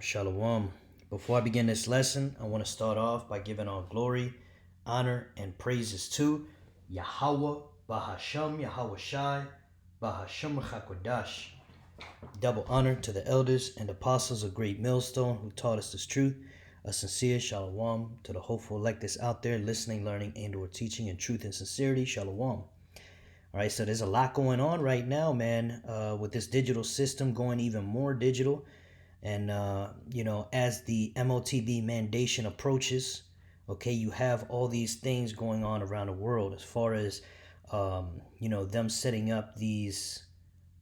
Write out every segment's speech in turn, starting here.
Shalom. Before I begin this lesson, I want to start off by giving all glory, honor, and praises to Yahweh, Bahasham, Yahweh Shai, Bahasham Chakodash. Double honor to the elders and apostles of Great Millstone who taught us this truth. A sincere shalom to the hopeful electors out there listening, learning, and or teaching in truth and sincerity. Shalom. All right, so there's a lot going on right now, man, with this digital system going even more digital. And, as the MOTB mandation approaches, okay, you have all these things going on around the world as far as, them setting up these.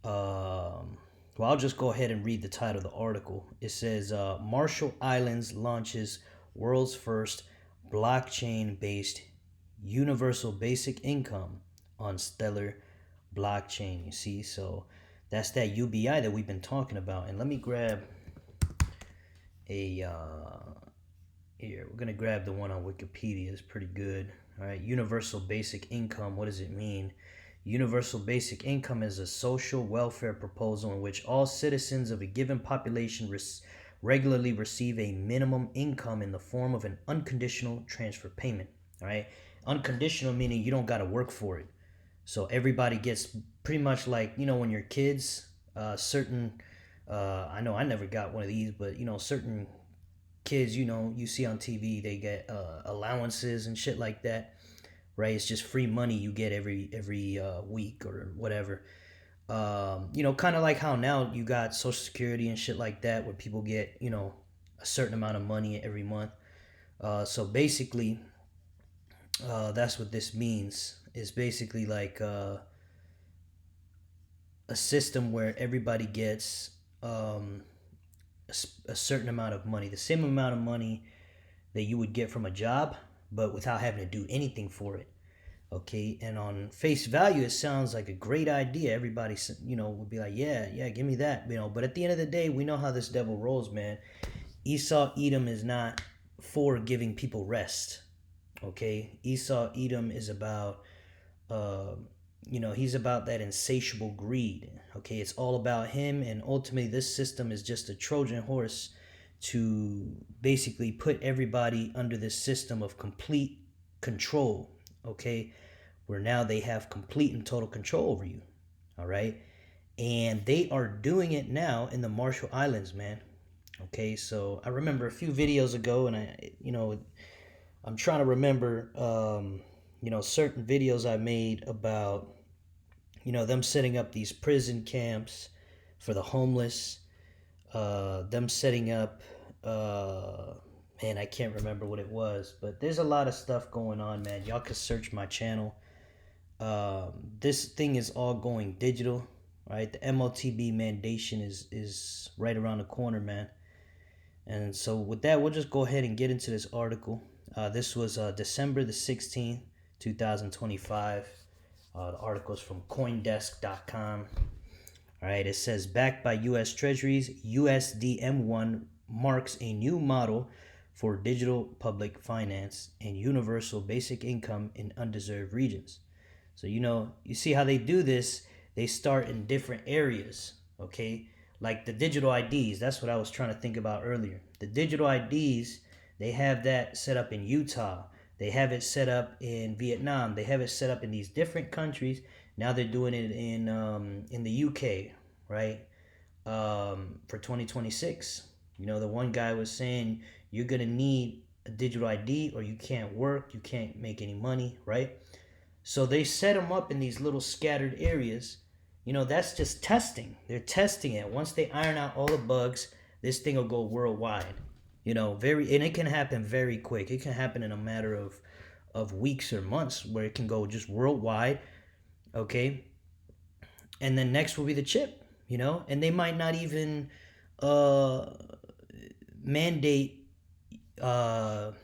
I'll just go ahead and read the title of the article. It says Marshall Islands launches world's first blockchain based universal basic income on Stellar blockchain. You see, so that's that UBI that we've been talking about. And let me grab here, we're gonna grab the one on Wikipedia. It's pretty good. All right, universal basic income, what does it mean? Universal basic income is a social welfare proposal in which all citizens of a given population regularly receive a minimum income in the form of an unconditional transfer payment. All right, unconditional meaning you don't got to work for it. So everybody gets pretty much like, when you're kids, certain I know I never got one of these, but certain kids, you see on TV, they get allowances and shit like that, right? It's just free money you get every week or whatever. Kind of like how now you got Social Security and shit like that, where people get a certain amount of money every month. So basically, that's what this means. It's basically like a system where everybody gets a certain amount of money, the same amount of money that you would get from a job, but without having to do anything for it. Okay, and on face value, it sounds like a great idea. Everybody, would be like, yeah, give me that, But at the end of the day, we know how this devil rolls, man. Esau Edom is not for giving people rest. Okay, Esau Edom is about he's about that insatiable greed. Okay, it's all about him, and ultimately this system is just a Trojan horse to basically put everybody under this system of complete control. Okay, where now they have complete and total control over you. All right, and they are doing it now in the Marshall Islands, man. Okay, so I remember a few videos ago, and I'm trying to remember certain videos I made about them setting up these prison camps for the homeless, them setting up man, I can't remember what it was, but there's a lot of stuff going on, man. Y'all can search my channel. This thing is all going digital, right? The MOTB mandation is right around the corner, man. And so with that, we'll just go ahead and get into this article. This was December the 16th, 2025. The article is from Coindesk.com. All right, it says, backed by U.S. Treasuries, USDM1 marks a new model for digital public finance and universal basic income in undeserved regions. So, you see how they do this. They start in different areas, okay? Like the digital IDs, that's what I was trying to think about earlier. The digital IDs, they have that set up in Utah. They have it set up in Vietnam. They have it set up in these different countries. Now they're doing it in the UK, right? For 2026. The one guy was saying you're gonna need a digital ID or you can't work, you can't make any money, right? So they set them up in these little scattered areas. That's just testing. They're testing it. Once they iron out all the bugs, this thing will go worldwide. And it can happen very quick. It can happen in a matter of weeks or months, where it can go just worldwide. Okay. And then next will be the chip, and they might not even mandate the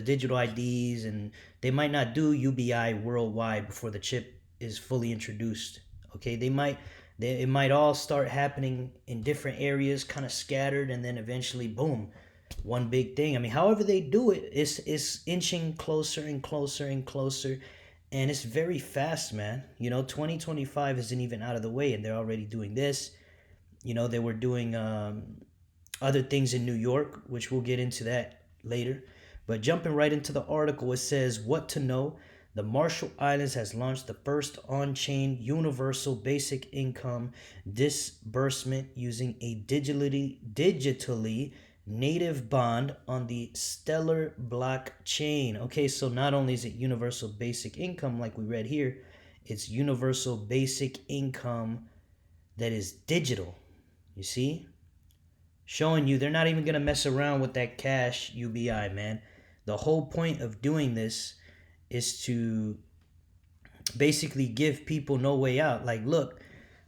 digital IDs, and they might not do UBI worldwide before the chip is fully introduced. Okay, it might all start happening in different areas, kind of scattered, and then eventually, boom, one big thing. I mean, however they do it, it's inching closer and closer and closer, and it's very fast, man. 2025 isn't even out of the way, and they're already doing this. They were doing other things in New York, which we'll get into that later. But jumping right into the article, it says what to know. The Marshall Islands has launched the first on-chain universal basic income disbursement using a digitally native bond on the Stellar blockchain. Okay, so not only is it universal basic income like we read here, it's universal basic income that is digital. You see? Showing you they're not even going to mess around with that cash UBI, man. The whole point of doing this is to basically give people no way out. Like, look,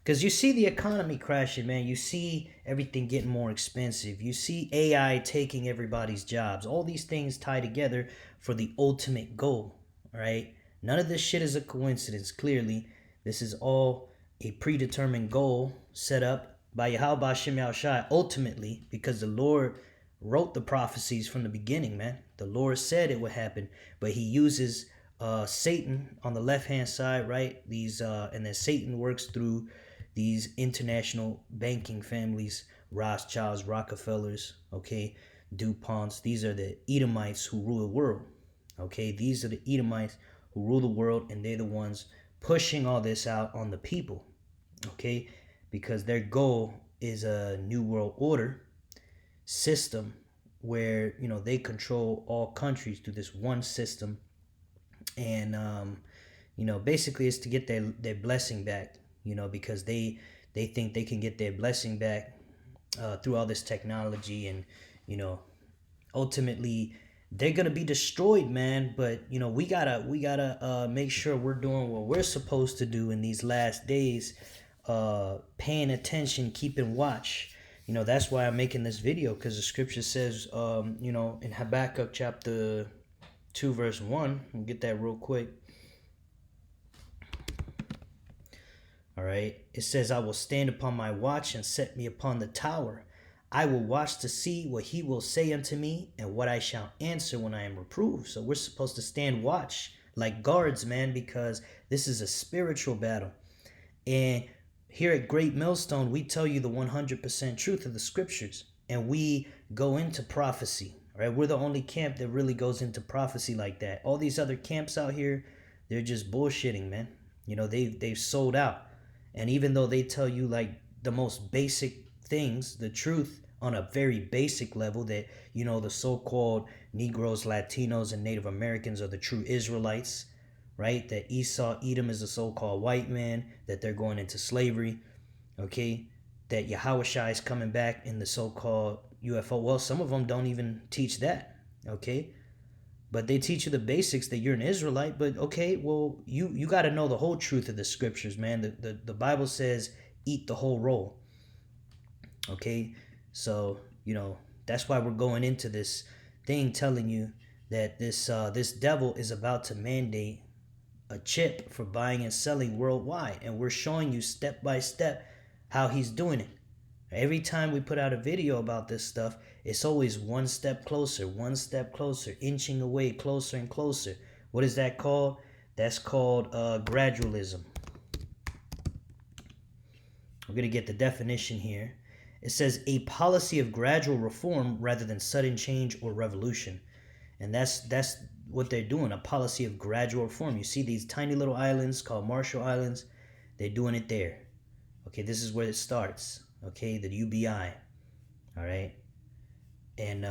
because you see the economy crashing, man. You see everything getting more expensive. You see AI taking everybody's jobs. All these things tie together for the ultimate goal, right? None of this shit is a coincidence, clearly. This is all a predetermined goal set up by Yahweh Shem Yahushai, ultimately, because the Lord wrote the prophecies from the beginning, man. The Lord said it would happen, but he uses Satan on the left-hand side, right? These and then Satan works through these international banking families, Rothschilds, Rockefellers, okay, DuPonts. These are the Edomites who rule the world, okay? These are the Edomites who rule the world, and they're the ones pushing all this out on the people, okay? Because their goal is a new world order system where, you know, they control all countries through this one system. And you know, basically it's to get their blessing back, you know, because they think they can get their blessing back through all this technology. And you know, ultimately they're gonna be destroyed, man. But you know, we gotta make sure we're doing what we're supposed to do in these last days, paying attention, keeping watch. You know, that's why I'm making this video, because the scripture says, you know, in Habakkuk chapter 2 verse 1, we'll get that real quick. All right, it says, I will stand upon my watch and set me upon the tower. I will watch to see what he will say unto me, and what I shall answer when I am reproved. So we're supposed to stand watch like guards, man, because this is a spiritual battle. And here at Great Millstone, we tell you the 100% truth of the scriptures, and we go into prophecy. Right? We're the only camp that really goes into prophecy like that. All these other camps out here, they're just bullshitting, man. You know, they've sold out. And even though they tell you like the most basic things, the truth on a very basic level, that, you know, the so-called Negroes, Latinos, and Native Americans are the true Israelites, right? That Esau, Edom is a so-called white man, that they're going into slavery, okay? That Yahushua is coming back in the so-called UFO. Well, some of them don't even teach that, okay? But they teach you the basics, that you're an Israelite. But okay, well, you got to know the whole truth of the scriptures, man. The Bible says eat the whole roll, okay? So, you know, that's why we're going into this thing telling you that this devil is about to mandate a chip for buying and selling worldwide, and we're showing you step by step how he's doing it. Every time we put out a video about this stuff, it's always one step closer, inching away closer and closer. What is that called? That's called gradualism. We're going to get the definition here. It says a policy of gradual reform rather than sudden change or revolution. And that's what they're doing, a policy of gradual reform. You see these tiny little islands called Marshall Islands, they're doing it there. Okay, this is where it starts. Okay, the UBI. All right. And,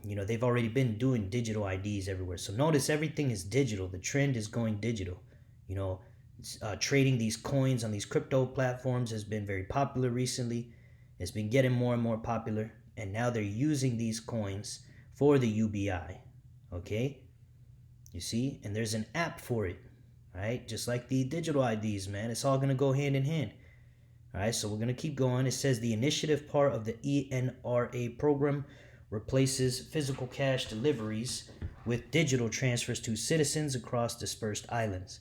you know, they've already been doing digital IDs everywhere. So notice everything is digital. The trend is going digital. You know, trading these coins on these crypto platforms has been very popular recently. It's been getting more and more popular. And now they're using these coins for the UBI. Okay. You see? And there's an app for it. Right? Just like the digital IDs, man. It's all going to go hand in hand. All right, so we're going to keep going. It says the initiative part of the ENRA program replaces physical cash deliveries with digital transfers to citizens across dispersed islands.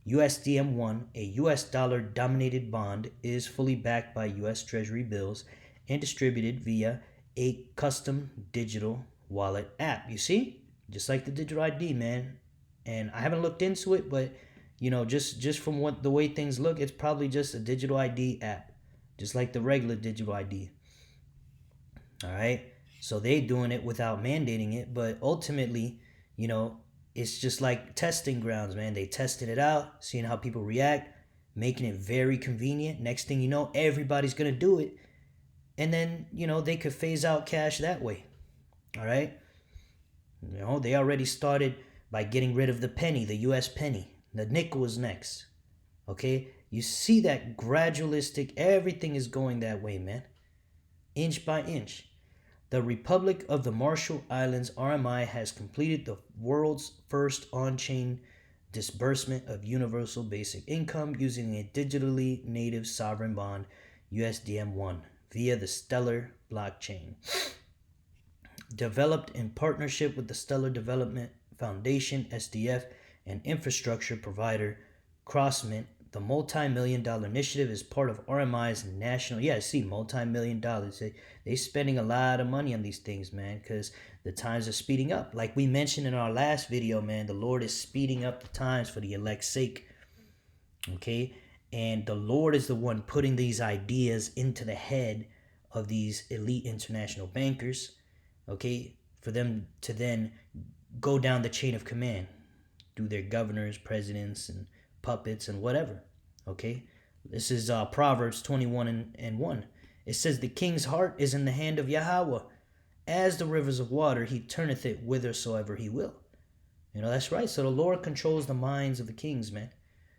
USDM1, a US dollar-dominated bond, is fully backed by US Treasury bills and distributed via a custom digital wallet app. You see? Just like the digital ID, man. And I haven't looked into it, but you know, just from the way things look, it's probably just a digital ID app, just like the regular digital ID. All right. So they're doing it without mandating it, but ultimately, you know, it's just like testing grounds, man. They tested it out, seeing how people react, making it very convenient. Next thing you know, everybody's gonna do it, and then they could phase out cash that way. All right. They already started by getting rid of the penny, the U.S. penny. The nickel is next. Okay. You see that gradualistic. Everything is going that way, man. Inch by inch. The Republic of the Marshall Islands (RMI) has completed the world's first on-chain disbursement of universal basic income using a digitally native sovereign bond, USDM1, via the Stellar blockchain. Developed in partnership with the Stellar Development Foundation (SDF) and infrastructure provider Crossmint, the multi-million-dollar initiative is part of RMI's national. Yeah, I see, multi-million-dollars. They spending a lot of money on these things, man, because the times are speeding up. Like we mentioned in our last video, man, the Lord is speeding up the times for the elect's sake. Okay, and the Lord is the one putting these ideas into the head of these elite international bankers. Okay, for them to then go down the chain of command through their governors, presidents, and puppets and whatever. Okay, this is Proverbs 21 and 1. It says, the king's heart is in the hand of Yahweh. As the rivers of water, he turneth it whithersoever he will. That's right. So the Lord controls the minds of the kings, man.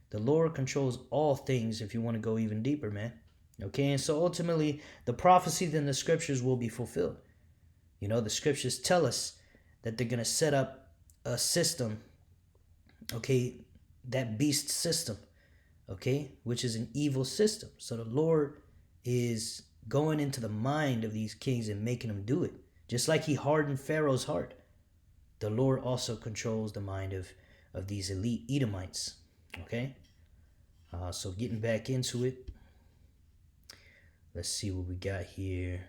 The Lord controls all things, if you want to go even deeper, man. Okay, and so ultimately, the prophecies in the scriptures will be fulfilled. The scriptures tell us that they're going to set up a system, okay, that beast system, okay, which is an evil system. So the Lord is going into the mind of these kings and making them do it. Just like he hardened Pharaoh's heart, the Lord also controls the mind of these elite Edomites, okay? So getting back into it, let's see what we got here.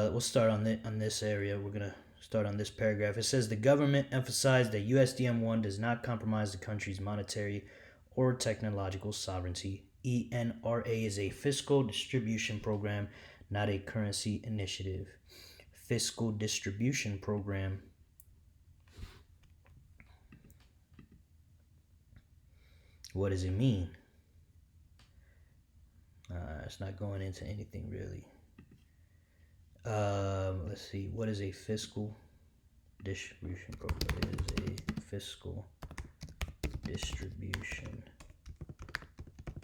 We'll start on this area. We're gonna start on this paragraph. It says the government emphasized that USDM1 does not compromise the country's monetary or technological sovereignty. ENRA is a fiscal distribution program, not a currency initiative. Fiscal distribution program. What does it mean? It's not going into anything really. Let's see. What is a fiscal distribution program? It is a fiscal distribution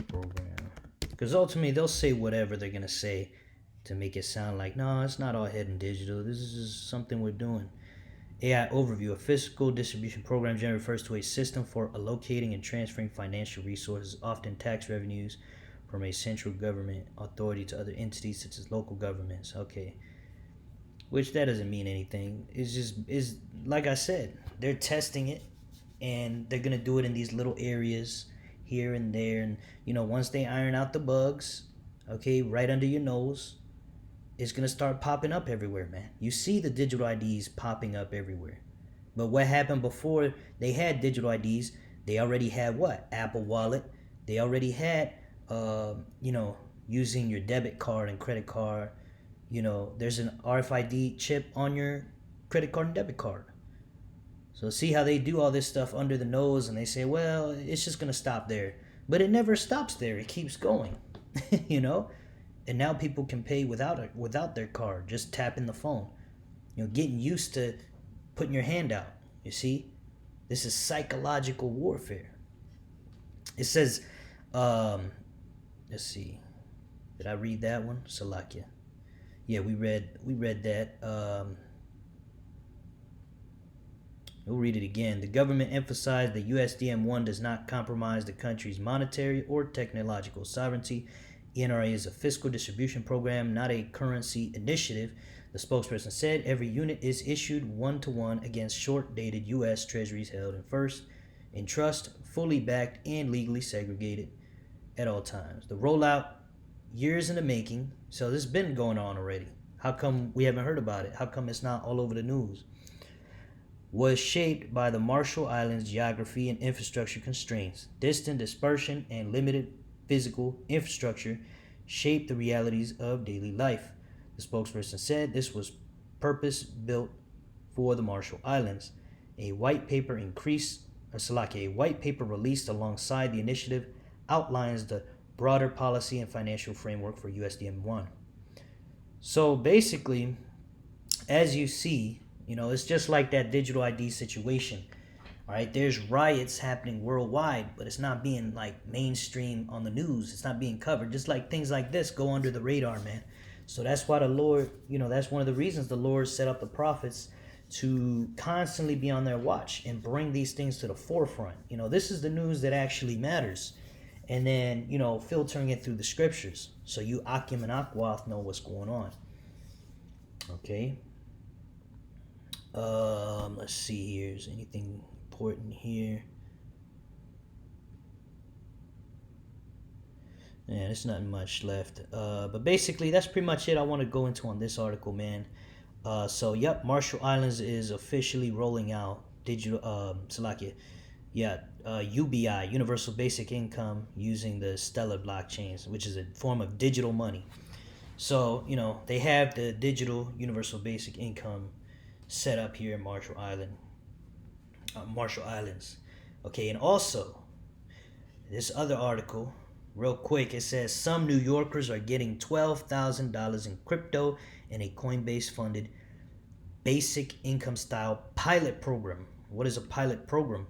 program. Because ultimately, they'll say whatever they're going to say to make it sound like, no, it's not all hidden digital. This is just something we're doing. AI overview. A fiscal distribution program generally refers to a system for allocating and transferring financial resources, often tax revenues, from a central government authority to other entities such as local governments. Okay. Which that doesn't mean anything. Is like I said, they're testing it, and they're gonna do it in these little areas here and there, and once they iron out the bugs, okay, right under your nose, it's gonna start popping up everywhere, man. You see the digital IDs popping up everywhere, but what happened before they had digital IDs? They already had what? Apple Wallet. They already had, using your debit card and credit card. There's an RFID chip on your credit card and debit card. So see how they do all this stuff under the nose, and they say, well, it's just going to stop there. But it never stops there. It keeps going, And now people can pay without their card, just tapping the phone. Getting used to putting your hand out. You see? This is psychological warfare. It says, let's see. Did I read that one? Salakia. Yeah, we read that. We'll read it again. The government emphasized that USDM1 does not compromise the country's monetary or technological sovereignty. ENRA is a fiscal distribution program, not a currency initiative. The spokesperson said every unit is issued one-to-one against short-dated U.S. treasuries held in trust, fully backed and legally segregated. at all times. The rollout, years in the making, so this has been going on already. How come we haven't heard about it? How come it's not all over the news? Was shaped by the Marshall Islands geography and infrastructure constraints. Distant dispersion and limited physical infrastructure shaped the realities of daily life. The spokesperson said this was purpose built for the Marshall Islands. A white paper a white paper released alongside the initiative outlines the broader policy and financial framework for USDM1. So basically, as you see, it's just like that digital ID situation. All right, there's riots happening worldwide, but it's not being like mainstream on the news. It's not being covered. Just like things like this go under the radar, man. So that's why the Lord, that's one of the reasons the Lord set up the prophets to constantly be on their watch and bring these things to the forefront. This is the news that actually matters. And then, filtering it through the scriptures. So you Akim and Akwath know what's going on. Okay. Let's see here. Is anything important here? Yeah, there's nothing much left. But basically, that's pretty much it I want to go into on this article, man. So, yep, Marshall Islands is officially rolling out digital, UBI, Universal Basic Income, using the Stellar blockchains, which is a form of digital money. So, they have the digital Universal Basic Income set up here in Marshall Islands. Okay, and also, this other article, real quick, it says some New Yorkers are getting $12,000 in crypto in a Coinbase-funded basic income style pilot program. What is a pilot program?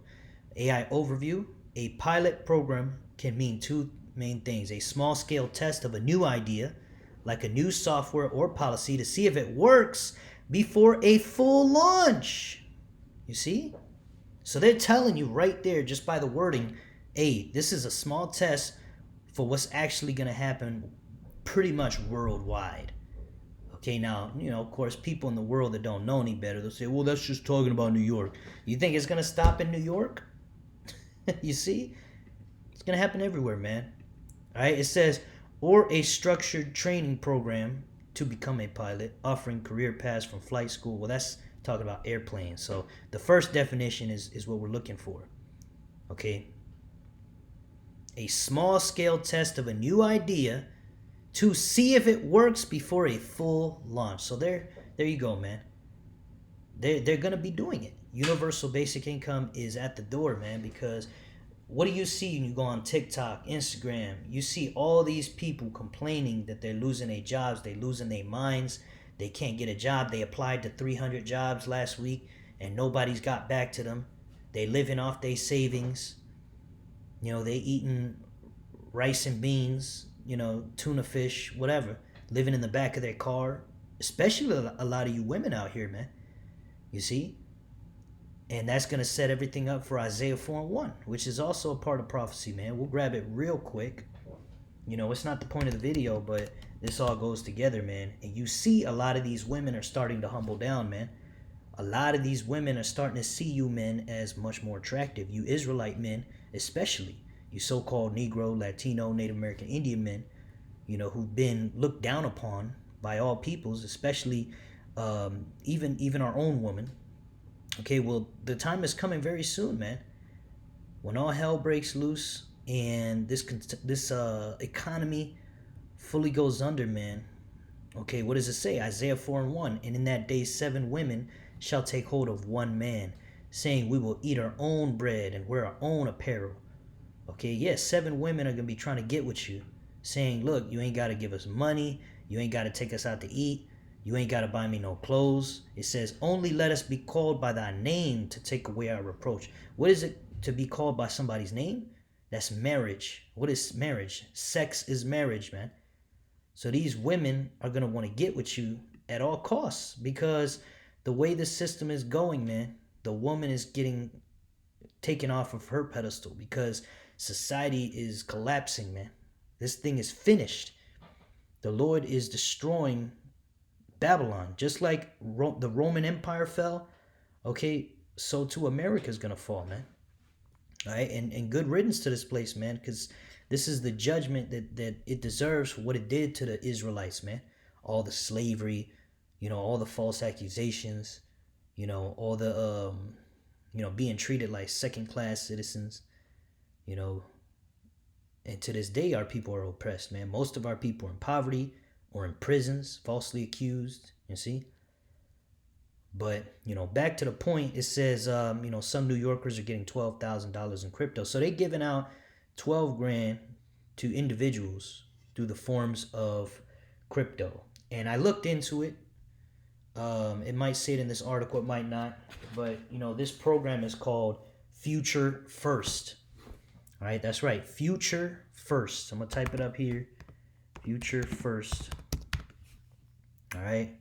AI overview. A pilot program can mean two main things: a small scale test of a new idea, like a new software or policy, to see if it works before a full launch. You see? So they're telling you right there, just by the wording, hey, this is a small test for what's actually going to happen pretty much worldwide. Okay, now, of course, people in the world that don't know any better, they'll say, well, that's just talking about New York. You think it's going to stop in New York? You see? It's going to happen everywhere, man. All right, it says, or a structured training program to become a pilot, offering career paths from flight school. Well, that's talking about airplanes. So the first definition is what we're looking for. Okay. A small scale test of a new idea to see if it works before a full launch. So there you go, man. They're gonna be doing it. Universal basic income is at the door, man, because what do you see when you go on TikTok, Instagram? You see all these people complaining that they're losing their jobs, they're losing their minds, they can't get a job. They applied to 300 jobs last week and nobody's got back to them. They living off their savings. They eating rice and beans, tuna fish, whatever, living in the back of their car. Especially a lot of you women out here, man. You see? And that's going to set everything up for Isaiah 4:1, which is also a part of prophecy, man. We'll grab it real quick. It's not the point of the video, but this all goes together, man. And you see a lot of these women are starting to humble down, man. A lot of these women are starting to see you men as much more attractive. You Israelite men, especially. You so-called Negro, Latino, Native American, Indian men, who've been looked down upon by all peoples, especially even our own woman. Okay, well, the time is coming very soon, man. When all hell breaks loose and this economy fully goes under, man. Okay, what does it say? Isaiah 4:1. And in that day 7 women shall take hold of one man, saying, we will eat our own bread and wear our own apparel. Okay, yes, 7 women are going to be trying to get with you, saying, look, you ain't got to give us money. You ain't got to take us out to eat. You ain't got to buy me no clothes. It says, only let us be called by thy name to take away our reproach. What is it to be called by somebody's name? That's marriage. What is marriage? Sex is marriage, man. So these women are going to want to get with you at all costs, because the way the system is going, man, the woman is getting taken off of her pedestal because society is collapsing, man. This thing is finished. The Lord is destroying Babylon, just like the Roman Empire fell. Okay, so too America's gonna fall, man. All right, and good riddance to this place, man, because This is the judgment that it deserves for what it did to the Israelites, man. All the slavery, all the false accusations, all the being treated like second class citizens, you know. And to this day, our people are oppressed, man. Most of our people are in poverty or in prisons, falsely accused, you see. But, back to the point, it says, some New Yorkers are getting $12,000 in crypto. So they're giving out 12 grand to individuals through the forms of crypto. And I looked into it. It might say it in this article, it might not. But, this program is called Future First. All right, that's right. Future First. I'm going to type it up here. Future First. All right.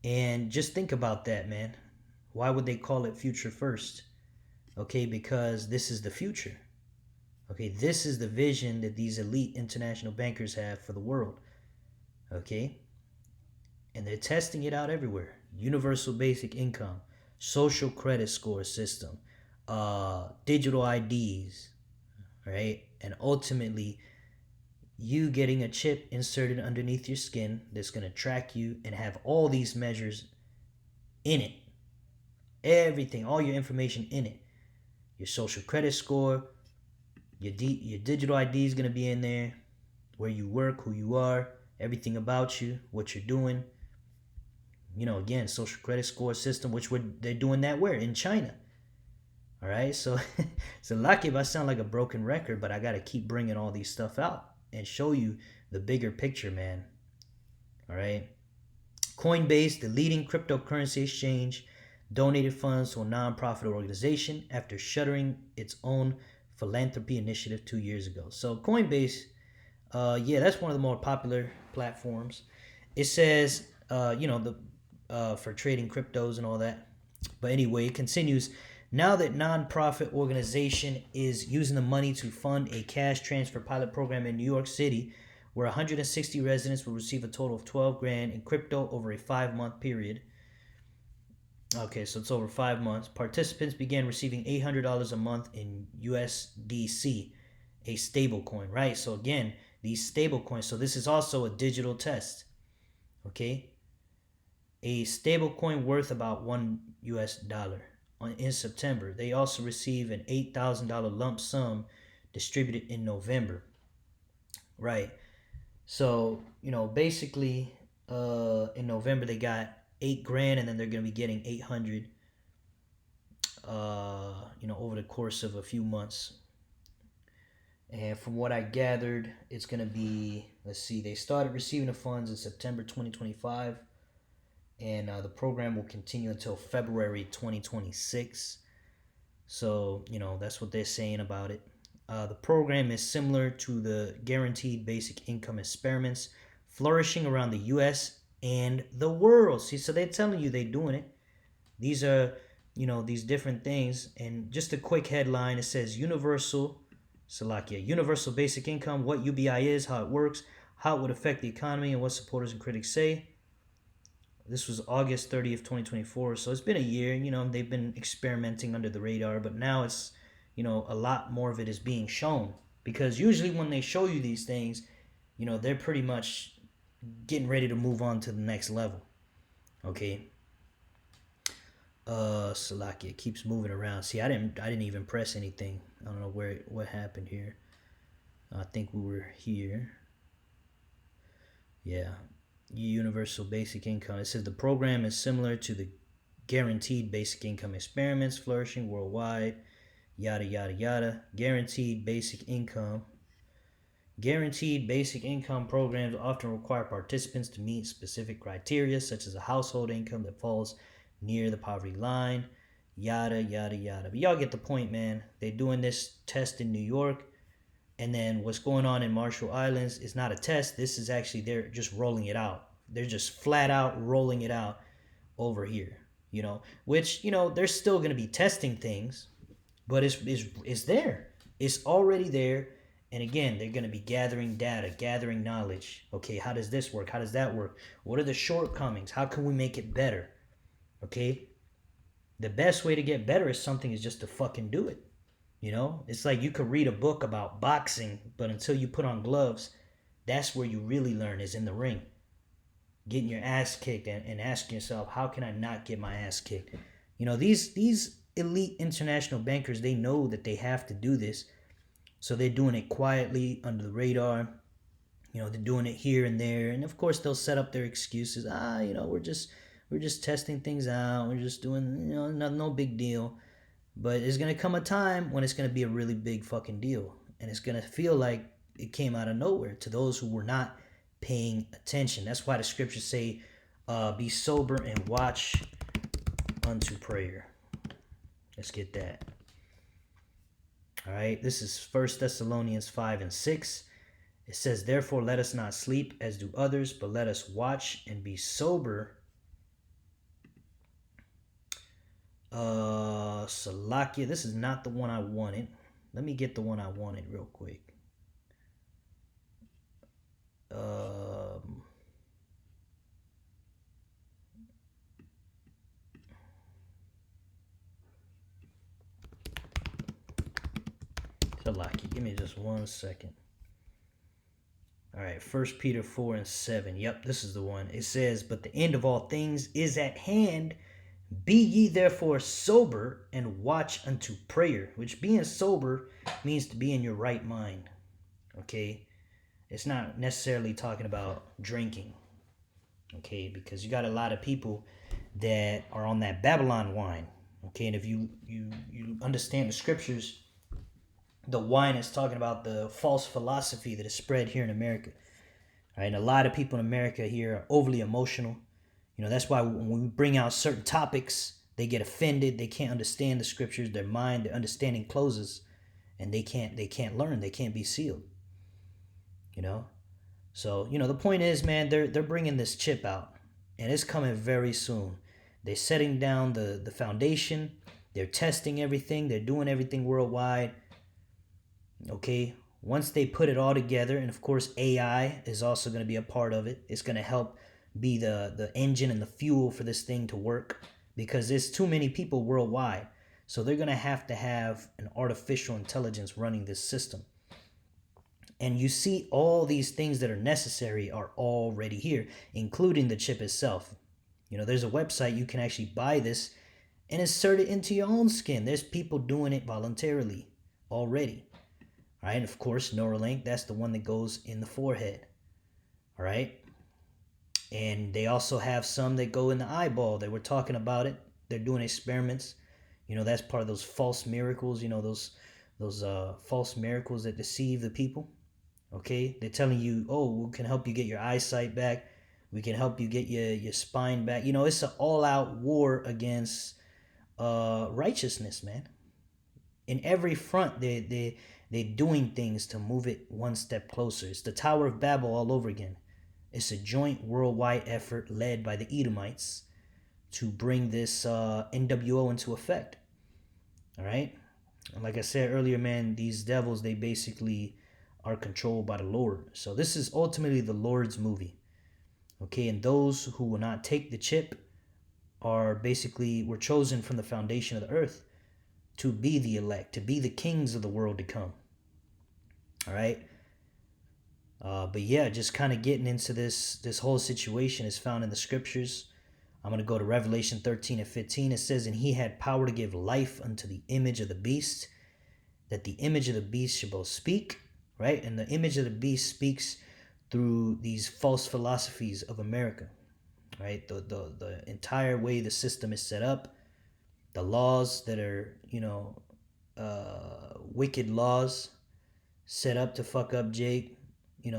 And just think about that, man. Why would they call it Future First? Okay, because this is the future. Okay, this is the vision that these elite international bankers have for the world. Okay, and they're testing it out everywhere. Universal basic income, social credit score system, digital IDs, right? And ultimately, you getting a chip inserted underneath your skin that's going to track you and have all these measures in it. Everything, all your information in it. Your social credit score, your digital ID is going to be in there, where you work, who you are, everything about you, what you're doing. Again, social credit score system, which they're doing that where? In China. All right, so lucky if I sound like a broken record, but I got to keep bringing all these stuff out and show you the bigger picture, man. All right. Coinbase, the leading cryptocurrency exchange, donated funds to a nonprofit organization after shuttering its own philanthropy initiative 2 years ago. So Coinbase, that's one of the more popular platforms. It says, for trading cryptos and all that. But anyway, it continues. Now that nonprofit organization is using the money to fund a cash transfer pilot program in New York City, where 160 residents will receive a total of 12 grand in crypto over a 5-month period. Okay, so it's over 5 months. Participants began receiving $800 a month in USDC, a stable coin, right? So again, these stable coins. So this is also a digital test. Okay, a stable coin worth about $1 in September. They also receive an $8,000 lump sum distributed in November. Right. So, basically, in November they got 8 grand, and then they're going to be getting 800, over the course of a few months. And from what I gathered, it's going to be, they started receiving the funds in September 2025. And the program will continue until February 2026. So, that's what they're saying about it. The program is similar to the Guaranteed Basic Income experiments flourishing around the U.S. and the world. See, so they're telling you they're doing it. These are, these different things. And just a quick headline, it says Universal Basic Income, what UBI is, how it works, how it would affect the economy, and what supporters and critics say. This was August 30th, 2024. So it's been a year, they've been experimenting under the radar, but now it's, a lot more of it is being shown, because usually when they show you these things, they're pretty much getting ready to move on to the next level. Okay. Salakia keeps moving around. See, I didn't even press anything. I don't know what happened here. I think we were here. Yeah. Universal Basic Income. It says the program is similar to the Guaranteed Basic Income experiments flourishing worldwide. Yada, yada, yada. Guaranteed Basic Income programs often require participants to meet specific criteria, such as a household income that falls near the poverty line. Yada, yada, yada. But y'all get the point, man. They're doing this test in New York. And then what's going on in Marshall Islands is not a test. This is actually, they're just rolling it out. They're just flat out rolling it out over here, which, they're still going to be testing things, but it's there. It's already there. And again, they're going to be gathering data, gathering knowledge. Okay, how does this work? How does that work? What are the shortcomings? How can we make it better? Okay. The best way to get better at something is just to fucking do it. You know, it's like you could read a book about boxing, but until you put on gloves, that's where you really learn, is in the ring. Getting your ass kicked and asking yourself, how can I not get my ass kicked? You know, these elite international bankers, they know that they have to do this. So they're doing it quietly under the radar. You know, they're doing it here and there. And of course they'll set up their excuses. You know, we're just testing things out. We're just doing, you know, no big deal. But there's going to come a time when it's going to be a really big fucking deal. And it's going to feel like it came out of nowhere to those who were not paying attention. That's why the scriptures say, be sober and watch unto prayer. Let's get that. All right, this is 1 Thessalonians 5 and 6. It says, therefore, let us not sleep as do others, but let us watch and be sober. Salakia, this is not the one I wanted. Let me get the one I wanted real quick. Salaki, give me just 1 second. All right, 1 Peter 4 and 7. Yep, this is the one. It says, but the end of all things is at hand. Be ye therefore sober and watch unto prayer, which being sober means to be in your right mind. Okay? It's not necessarily talking about drinking. Okay? Because you got a lot of people that are on that Babylon wine. Okay? And if you understand the scriptures, the wine is talking about the false philosophy that is spread here in America. Right? And a lot of people in America here are overly emotional. You know, that's why when we bring out certain topics, they get offended. They can't understand the scriptures. Their mind, their understanding closes, and they can't learn. They can't be sealed. You know, so you know the point is, man, they're bringing this chip out, and it's coming very soon. They're setting down the foundation. They're testing everything. They're doing everything worldwide. Okay, once they put it all together, and of course AI is also going to be a part of it. It's going to help be the engine and the fuel for this thing to work, because there's too many people worldwide. So they're going to have an artificial intelligence running this system. And you see all these things that are necessary are already here, including the chip itself. You know, there's a website you can actually buy this and insert it into your own skin. There's people doing it voluntarily already. All right, and of course, Neuralink, that's the one that goes in the forehead. All right. And they also have some that go in the eyeball. They were talking about it. They're doing experiments. You know, that's part of those false miracles. You know, those false miracles that deceive the people. Okay, they're telling you, oh, we can help you get your eyesight back. We can help you get your spine back. You know, it's an all-out war against righteousness, man. In every front, they're doing things to move it one step closer. It's the Tower of Babel all over again. It's a joint worldwide effort led by the Edomites to bring this NWO into effect. All right? And like I said earlier, man, these devils, they basically are controlled by the Lord. So this is ultimately the Lord's movie. Okay? And those who will not take the chip were chosen from the foundation of the earth to be the elect, to be the kings of the world to come. All right? But yeah, just kind of getting into this whole situation is found in the scriptures. I'm going to go to Revelation 13 and 15. It says, and he had power to give life unto the image of the beast, that the image of the beast should both speak, right? And the image of the beast speaks through these false philosophies of America, right? The entire way the system is set up, the laws that are, wicked laws set up to fuck up Jake,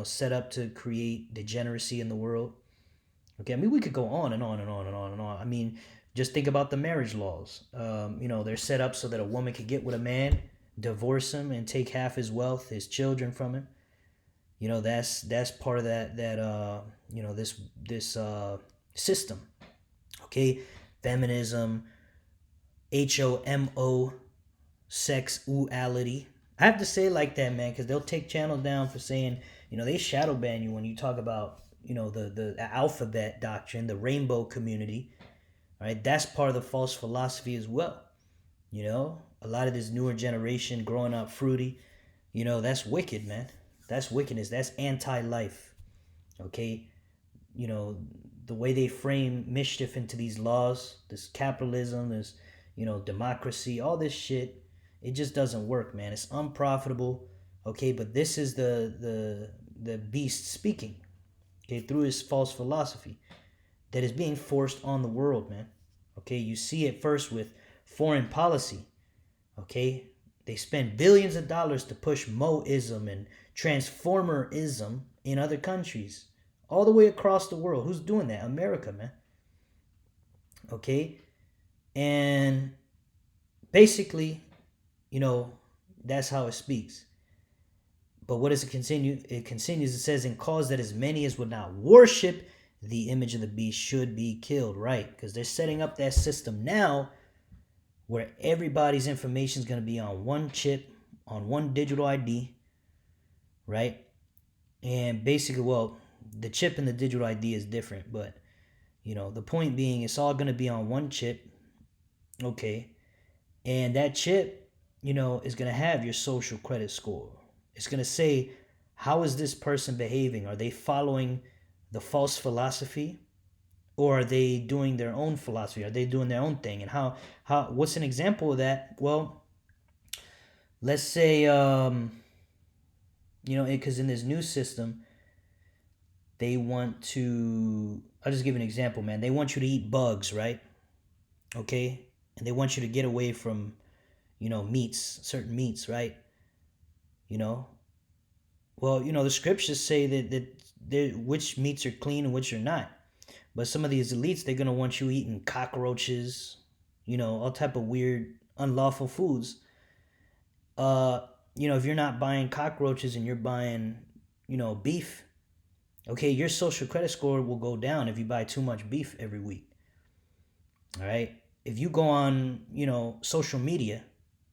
set up to create degeneracy in the world. Okay, I mean, we could go on and on and on and on and on. I mean, just think about the marriage laws. They're set up so that a woman could get with a man, divorce him, and take half his wealth, his children from him. That's part of this system. Okay, feminism, HOMO, sexuality. I have to say it like that, man, because they'll take channels down for saying, they shadow ban you when you talk about, the alphabet doctrine, the rainbow community. All right, that's part of the false philosophy as well. You know, a lot of this newer generation growing up fruity, you know, that's wicked, man. That's wickedness. That's anti-life. Okay, you know, the way they frame mischief into these laws, this capitalism, this, you know, democracy, all this shit, it just doesn't work, man. It's unprofitable. Okay, but this is the beast speaking, okay, through his false philosophy that is being forced on the world, man. Okay, you see it first with foreign policy. Okay, they spend billions of dollars to push Moism and Transformerism in other countries, all the way across the world. Who's doing that? America, man. Okay, and basically, you know, that's how it speaks. But what does it continue? It continues. It says, "And cause that as many as would not worship the image of the beast should be killed." Right, because they're setting up that system now where everybody's information is going to be on one chip, on one digital ID, right? And basically, well, the chip and the digital ID is different, but you know, the point being, it's all going to be on one chip, okay? And that chip, you know, is going to have your social credit score. It's going to say, how is this person behaving? Are they following the false philosophy, or are they doing their own philosophy? Are they doing their own thing? And how what's an example of that? Well, let's say you know, because in this new system, they want to, I'll just give an example, man. They want you to eat bugs, right? Okay? And they want you to get away from, you know, meats, certain meats, right? You know? Well, you know, the scriptures say that which meats are clean and which are not. But some of these elites, they're going to want you eating cockroaches, you know, all type of weird, unlawful foods. You know, if you're not buying cockroaches and you're buying, you know, beef, okay, your social credit score will go down if you buy too much beef every week. All right? If you go on, you know, social media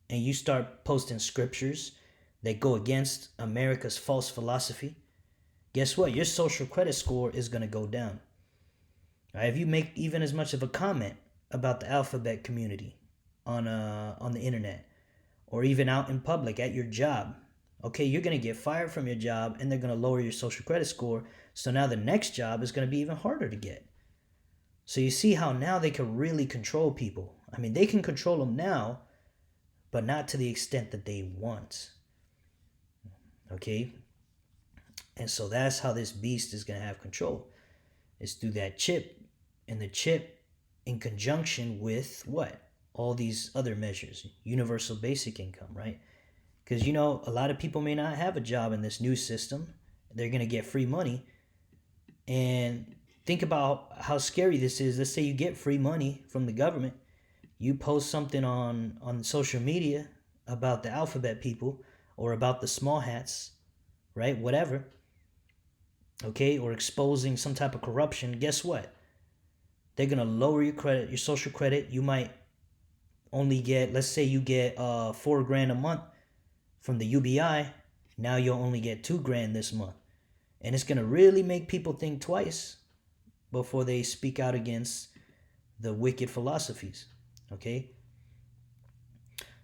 and you start posting scriptures that go against America's false philosophy, guess what? Your social credit score is going to go down. All right? If you make even as much of a comment about the alphabet community on the internet, or even out in public at your job, okay, you're going to get fired from your job and they're going to lower your social credit score. So now the next job is going to be even harder to get. So you see how now they can really control people. I mean, they can control them now, but not to the extent that they want. Okay? And so that's how this beast is going to have control. It's through that chip, and the chip in conjunction with what? All these other measures, universal basic income, right? Because, you know, a lot of people may not have a job in this new system. They're going to get free money. And think about how scary this is. Let's say you get free money from the government. You post something on social media about the alphabet people or about the small hats, right? Whatever. Okay? Or exposing some type of corruption. Guess what? They're going to lower your credit, your social credit. You might only get, let's say you get $4,000 a month from the UBI. Now you'll only get $2,000 this month. And it's going to really make people think twice before they speak out against the wicked philosophies. Okay?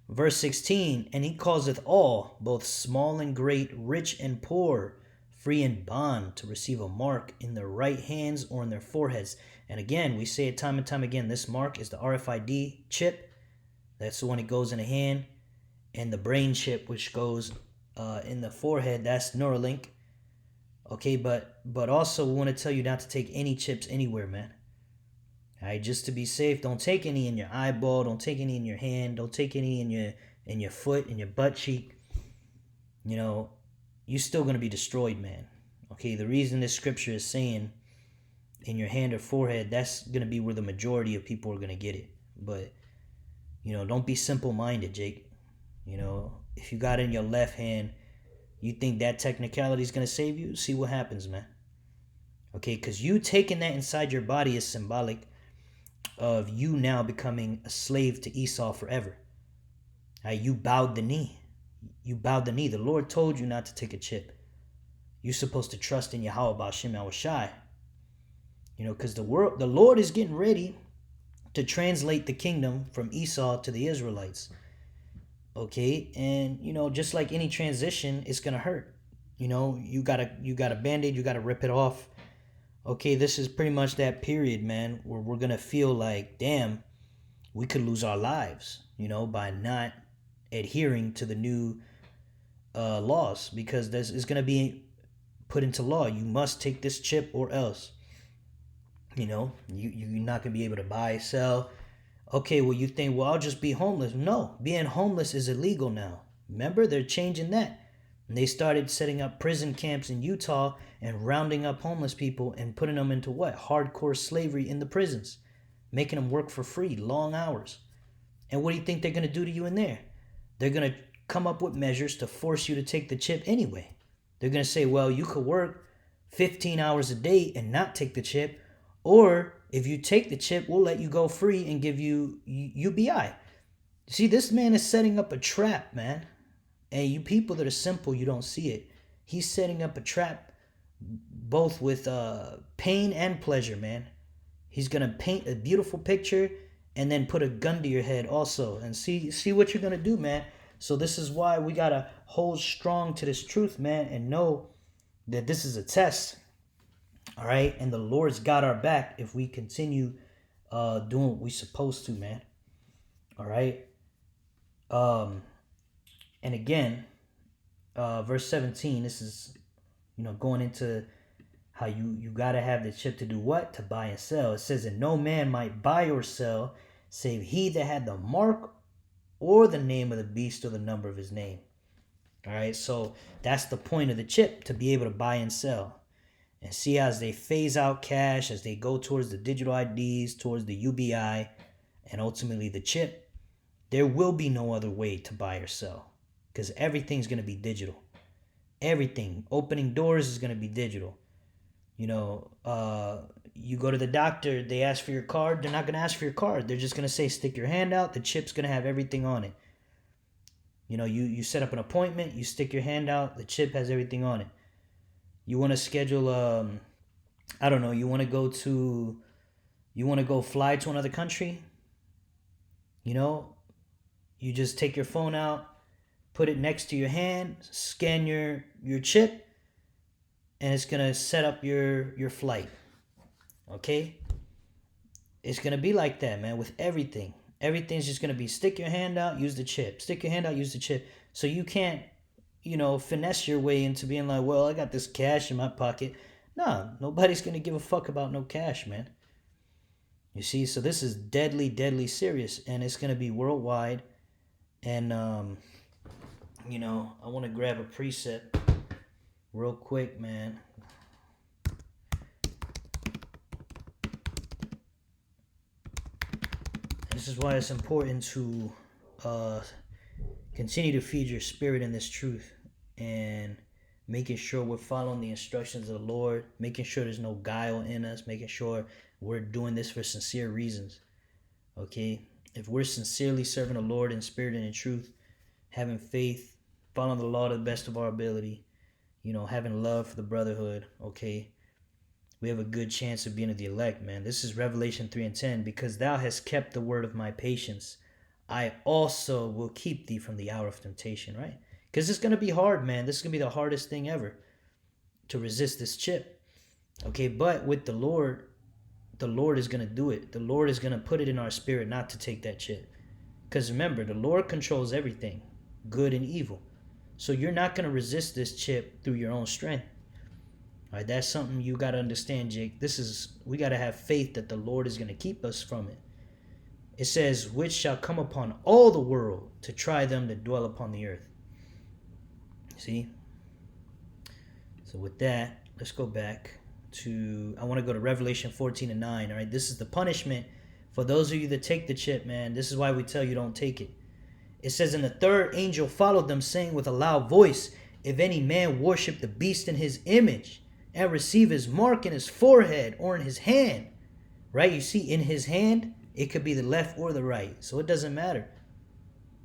Verse 16, and he causeth all, both small and great, rich and poor, free and bond, to receive a mark in their right hands or in their foreheads. And again, we say it time and time again, this mark is the RFID chip. That's the one that goes in the hand. And the brain chip, which goes in the forehead, that's Neuralink. Okay, but also we want to tell you not to take any chips anywhere, man. All right, just to be safe, don't take any in your eyeball, don't take any in your hand, don't take any in your foot, in your butt cheek. You know, you're still going to be destroyed, man. Okay, the reason this scripture is saying in your hand or forehead, that's going to be where the majority of people are going to get it. But, you know, don't be simple-minded, Jake. You know, if you got it in your left hand, you think that technicality is going to save you? See what happens, man. Okay, because you taking that inside your body is symbolic of you now becoming a slave to Esau forever. Right, you bowed the knee. You bowed the knee. The Lord told you not to take a chip. You're supposed to trust in Yahweh Ba'ashem Yahushai. You know, because the Lord is getting ready to translate the kingdom from Esau to the Israelites. Okay, and just like any transition, it's gonna hurt. You got a band-aid, you gotta rip it off. Okay, this is pretty much that period, man, where we're gonna feel like, damn, we could lose our lives, by not adhering to the new laws, because this is gonna be put into law. You must take this chip or else. You're not gonna be able to buy, sell. Okay, well, you think, well, I'll just be homeless. No, being homeless is illegal now. Remember, they're changing that. And they started setting up prison camps in Utah and rounding up homeless people and putting them into what? Hardcore slavery in the prisons, making them work for free, long hours. And what do you think they're going to do to you in there? They're going to come up with measures to force you to take the chip anyway. They're going to say, well, you could work 15 hours a day and not take the chip, or if you take the chip, we'll let you go free and give you UBI. See, this man is setting up a trap, man. And you people that are simple, you don't see it. He's setting up a trap both with pain and pleasure, man. He's going to paint a beautiful picture and then put a gun to your head also. And see what you're going to do, man. So this is why we got to hold strong to this truth, man, and know that this is a test. All right? And the Lord's got our back if we continue doing what we're supposed to, man. All right? And again, verse 17, this is, going into how you got to have the chip to do what? To buy and sell. It says that no man might buy or sell save he that had the mark or the name of the beast or the number of his name. All right, so that's the point of the chip, to be able to buy and sell. And see, as they phase out cash, as they go towards the digital IDs, towards the UBI, and ultimately the chip, there will be no other way to buy or sell, because everything's going to be digital. Everything. Opening doors is going to be digital. You go to the doctor, they ask for your card. They're not going to ask for your card. They're just going to say, stick your hand out. The chip's going to have everything on it. You set up an appointment, you stick your hand out, the chip has everything on it. You want to schedule, you want to go fly to another country? You just take your phone out, put it next to your hand, scan your chip, and it's going to set up your flight. Okay? It's going to be like that, man, with everything. Everything's just going to be stick your hand out, use the chip. Stick your hand out, use the chip. So you can't, finesse your way into being like, well, I got this cash in my pocket. No, nobody's going to give a fuck about no cash, man. You see, so this is deadly, deadly serious, and it's going to be worldwide. And, I want to grab a precept real quick, man. This is why it's important to continue to feed your spirit in this truth, and making sure we're following the instructions of the Lord, making sure there's no guile in us, making sure we're doing this for sincere reasons. Okay? If we're sincerely serving the Lord in spirit and in truth, having faith, following the law to the best of our ability, having love for the brotherhood, okay, we have a good chance of being of the elect, man. This is Revelation 3:10. Because thou hast kept the word of my patience, I also will keep thee from the hour of temptation, right? Because it's going to be hard, man. This is going to be the hardest thing ever, to resist this chip. Okay, but with the Lord is going to do it. The Lord is going to put it in our spirit not to take that chip. Because remember, the Lord controls everything, good and evil. So you're not going to resist this chip through your own strength. All right, that's something you got to understand, Jake. We got to have faith that the Lord is going to keep us from it. It says, which shall come upon all the world to try them that dwell upon the earth. See? So with that, let's go back to, I want to go to Revelation 14:9. All right, this is the punishment for those of you that take the chip, man. This is why we tell you don't take it. It says, and the third angel followed them, saying with a loud voice, if any man worship the beast in his image, and receive his mark in his forehead or in his hand, right? You see, in his hand, it could be the left or the right. So it doesn't matter.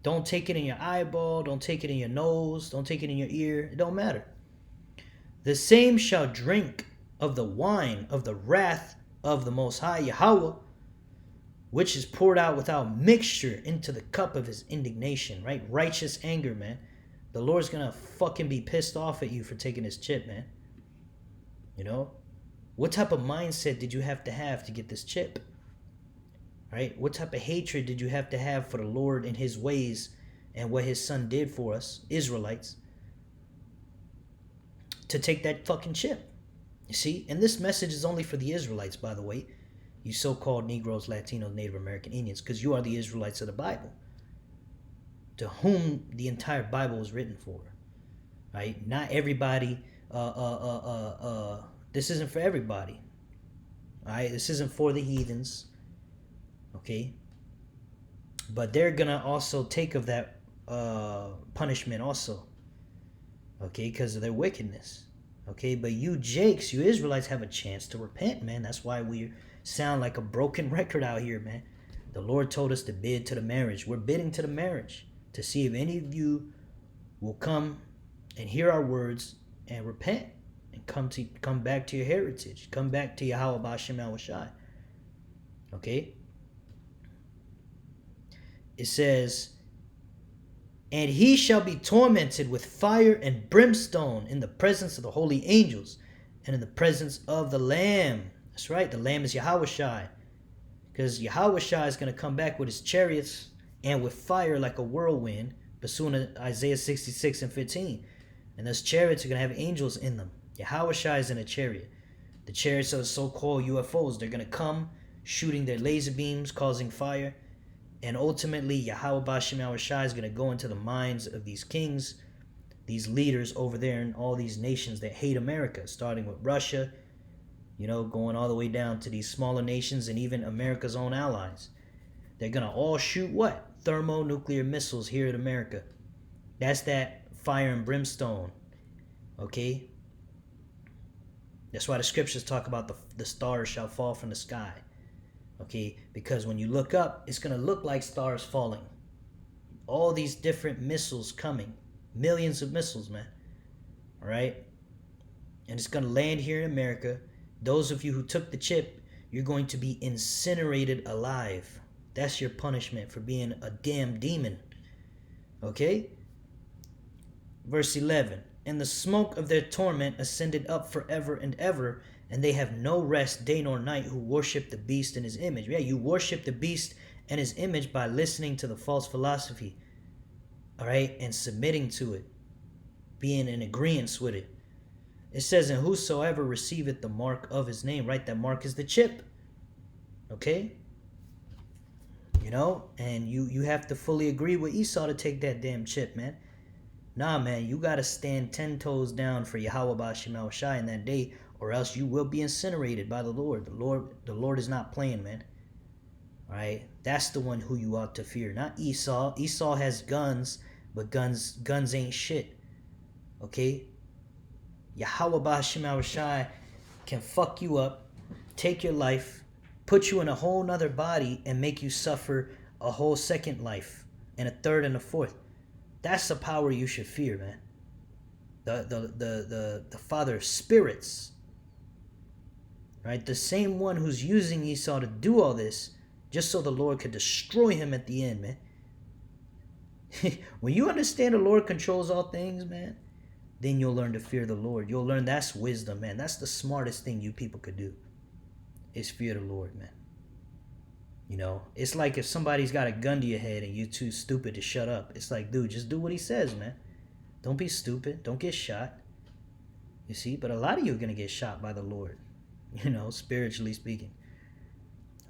Don't take it in your eyeball. Don't take it in your nose. Don't take it in your ear. It don't matter. The same shall drink of the wine of the wrath of the Most High Yahweh, which is poured out without mixture into the cup of his indignation, right? Righteous anger, man. The Lord's gonna fucking be pissed off at you for taking his chip, man. You know? What type of mindset did you have to get this chip? Right? What type of hatred did you have to have for the Lord and his ways and what his son did for us, Israelites, to take that fucking chip? You see? And this message is only for the Israelites, by the way. You so-called Negroes, Latinos, Native American Indians, because you are the Israelites of the Bible, to whom the entire Bible was written for. Right? Not everybody. This isn't for everybody. All right? This isn't for the heathens. Okay? But they're gonna also take of that punishment also. Okay? Because of their wickedness. Okay? But you Jakes, you Israelites, have a chance to repent, man. That's why we sound like a broken record out here, man. The Lord told us to bid to the marriage. We're bidding to the marriage to see if any of you will come and hear our words and repent and come back to your heritage. Come back to Yahweh B'Shem Yahushai. Okay? It says, and he shall be tormented with fire and brimstone in the presence of the holy angels and in the presence of the Lamb. That's right, the Lamb is Yahushai. Because Yahushai is going to come back with his chariots and with fire like a whirlwind, pursuant to Isaiah 66 and 15. And those chariots are going to have angels in them. Yahushai is in a chariot. The chariots are so-called UFOs. They're going to come shooting their laser beams, causing fire. And ultimately, Yahweh B'Shem Yahushai is going to go into the minds of these kings, these leaders over there in all these nations that hate America, starting with Russia, you know, going all the way down to these smaller nations and even America's own allies. They're going to all shoot what? Thermonuclear missiles here in America. That's that fire and brimstone. Okay? That's why the scriptures talk about the stars shall fall from the sky. Okay? Because when you look up, it's going to look like stars falling. All these different missiles coming. Millions of missiles, man. All right? And it's going to land here in America. Those of you who took the chip, you're going to be incinerated alive. That's your punishment for being a damn demon. Okay? Verse 11. And the smoke of their torment ascended up forever and ever, and they have no rest day nor night who worship the beast and his image. Yeah, you worship the beast and his image by listening to the false philosophy. All right? And submitting to it. Being in agreement with it. It says, and whosoever receiveth the mark of his name, right? That mark is the chip. Okay? You know? And you have to fully agree with Esau to take that damn chip, man. Nah, man. You got to stand 10 toes down for Yahweh B'Shem Yahushai in that day, or else you will be incinerated by the Lord. The Lord is not playing, man. All right? That's the one who you ought to fear. Not Esau. Esau has guns, but guns ain't shit. Okay? Yahweh B'Shem Yahushai can fuck you up, take your life, put you in a whole nother body, and make you suffer a whole second life, and a third and a fourth. That's the power you should fear, man. The Father of spirits. Right? The same one who's using Esau to do all this, just so the Lord could destroy him at the end, man. When you understand the Lord controls all things, man, then you'll learn to fear the Lord. You'll learn that's wisdom, man. That's the smartest thing you people could do, is fear the Lord, man. You know, it's like if somebody's got a gun to your head and you're too stupid to shut up. It's like, dude, just do what he says, man. Don't be stupid. Don't get shot. You see? But a lot of you are going to get shot by the Lord, you know, spiritually speaking.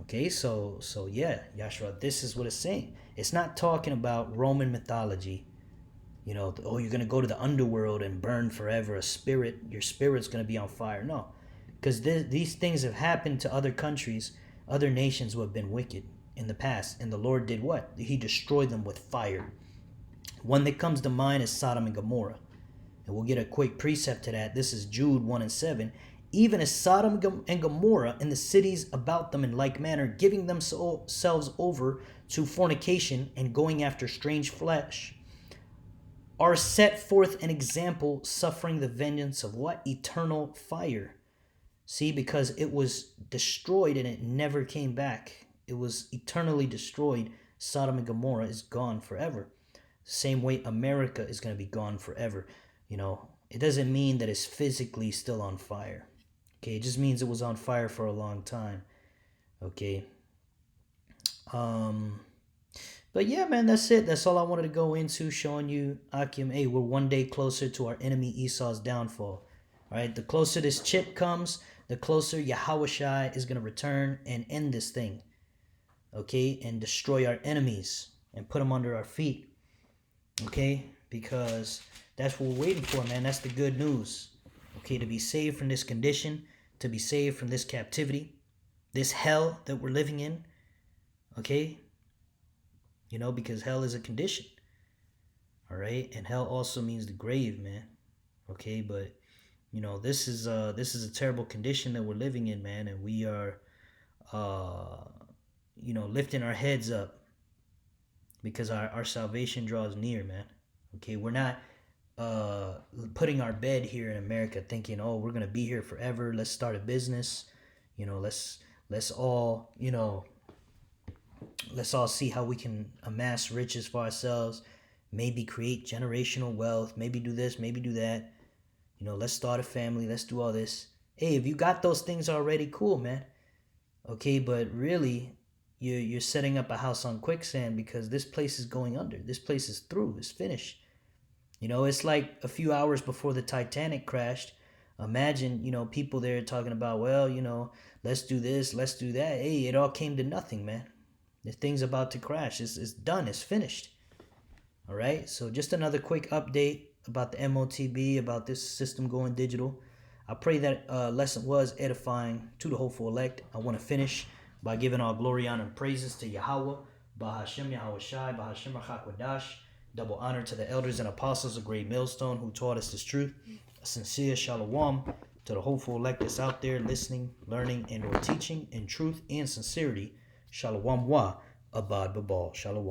Okay, so yeah, Yahshua, this is what it's saying. It's not talking about Roman mythology. You know, oh, you're going to go to the underworld and burn forever. Your spirit's going to be on fire. No, because these things have happened to other countries, other nations who have been wicked in the past. And the Lord did what? He destroyed them with fire. One that comes to mind is Sodom and Gomorrah. And we'll get a quick precept to that. This is Jude 1 and 7. Even as Sodom and Gomorrah and the cities about them in like manner, giving themselves over to fornication and going after strange flesh, are set forth an example, suffering the vengeance of what? Eternal fire. See, because it was destroyed and it never came back. It was eternally destroyed. Sodom and Gomorrah is gone forever. Same way America is going to be gone forever. It doesn't mean that it's physically still on fire. Okay, it just means it was on fire for a long time. Okay. But yeah, man, that's it. That's all I wanted to go into, showing you, Akim, hey, we're one day closer to our enemy Esau's downfall. All right, the closer this chip comes, the closer Yahushua is going to return and end this thing. Okay, and destroy our enemies and put them under our feet. Okay, because that's what we're waiting for, man. That's the good news. Okay, to be saved from this condition, to be saved from this captivity, this hell that we're living in. Okay, because hell is a condition. All right, and hell also means the grave, man. Okay, but this is a terrible condition that we're living in, man, and we are lifting our heads up because our salvation draws near, man. Okay, we're not putting our bed here in America thinking, oh, we're gonna be here forever, let's start a business, let's all see how we can amass riches for ourselves, maybe create generational wealth, maybe do this, maybe do that, let's start a family, let's do all this. Hey, if you got those things already, cool, man. Okay, but really you're setting up a house on quicksand, because this place is going under. This place is through. It's finished. It's like a few hours before the Titanic crashed. Imagine, people there talking about, well, let's do this, let's do that. Hey, it all came to nothing, man. The thing's about to crash. It's done. It's finished. All right. So just another quick update about the MOTB, about this system going digital. I pray that lesson was edifying to the hopeful elect. I want to finish by giving all glory, honor, and praises to Yahweh, Bahashem Yahweh Shai, Bahashem Rachakwadash. Double honor to the elders and apostles of Great Millstone who taught us this truth. A sincere shalom to the hopeful elect that's out there listening, learning, and or teaching in truth and sincerity. Shalom wa abad babal. Shalom.